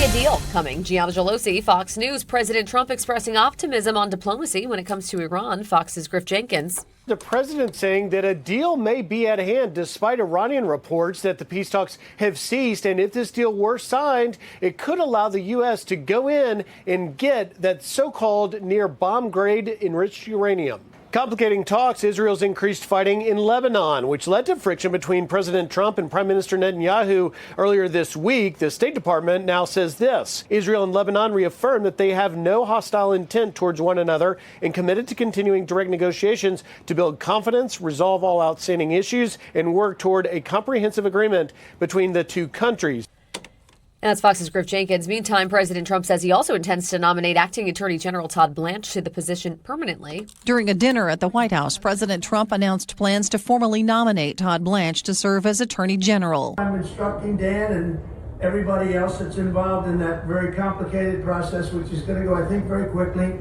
a deal coming. Gianna Gelosi, Fox News. President Trump expressing optimism on diplomacy when it comes to Iran. Fox's Griff Jenkins. The president saying that a deal may be at hand despite Iranian reports that the peace talks have ceased. And if this deal were signed, it could allow the U.S. to go in and get that so-called near bomb-grade enriched uranium. Complicating talks, Israel's increased fighting in Lebanon, which led to friction between President Trump and Prime Minister Netanyahu earlier this week. The State Department now says this. Israel and Lebanon reaffirmed that they have no hostile intent towards one another and committed to continuing direct negotiations to build confidence, resolve all outstanding issues, and work toward a comprehensive agreement between the two countries. And that's Fox's Griff Jenkins. Meantime, President Trump says he also intends to nominate acting Attorney General Todd Blanche to the position permanently. During a dinner at the White House, President Trump announced plans to formally nominate Todd Blanche to serve as Attorney General. I'm instructing Dan and everybody else that's involved in that very complicated process, which is going to go, I think, very quickly,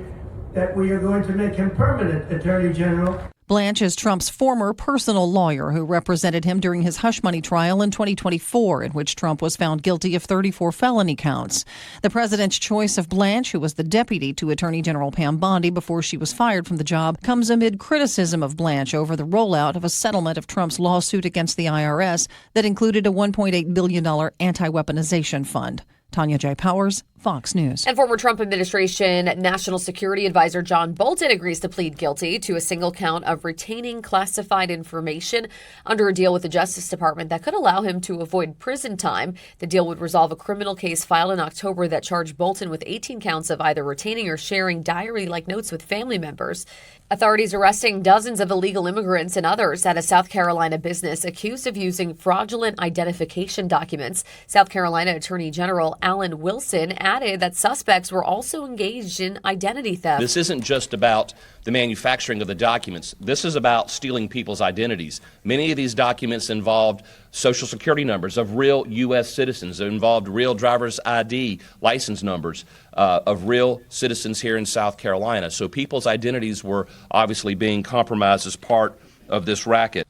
that we are going to make him permanent Attorney General. Blanche is Trump's former personal lawyer who represented him during his hush money trial in 2024, in which Trump was found guilty of 34 felony counts. The president's choice of Blanche, who was the deputy to Attorney General Pam Bondi before she was fired from the job, comes amid criticism of Blanche over the rollout of a settlement of Trump's lawsuit against the IRS that included a $1.8 billion anti-weaponization fund. Tanya J. Powers, Fox News. And former Trump administration National Security Advisor John Bolton agrees to plead guilty to a single count of retaining classified information under a deal with the Justice Department that could allow him to avoid prison time. The deal would resolve a criminal case filed in October that charged Bolton with 18 counts of either retaining or sharing diary-like notes with family members. Authorities arresting dozens of illegal immigrants and others at a South Carolina business accused of using fraudulent identification documents. South Carolina Attorney General Alan Wilson added that suspects were also engaged in identity theft. This isn't just about the manufacturing of the documents. This is about stealing people's identities. Many of these documents involved Social Security numbers of real U.S. citizens. It involved real driver's ID license numbers of real citizens here in South Carolina. So people's identities were obviously being compromised as part of this racket.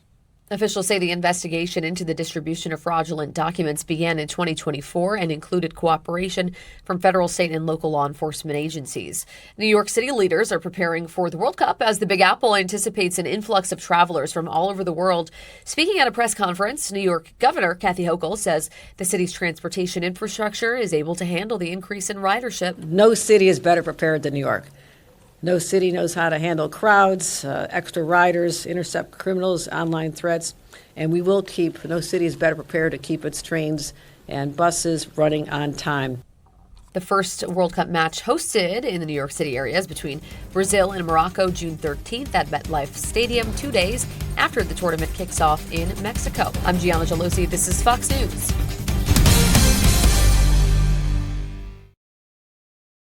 Officials say the investigation into the distribution of fraudulent documents began in 2024 and included cooperation from federal, state, and local law enforcement agencies. New York City leaders are preparing for the World Cup as the Big Apple anticipates an influx of travelers from all over the world. Speaking at a press conference, New York Governor Kathy Hochul says the city's transportation infrastructure is able to handle the increase in ridership. No city is better prepared than New York. No city knows how to handle crowds, extra riders, intercept criminals, online threats, and no city is better prepared to keep its trains and buses running on time. The first World Cup match hosted in the New York City area is between Brazil and Morocco June 13th at MetLife Stadium, 2 days after the tournament kicks off in Mexico. I'm Gianna Gelosi. This is Fox News.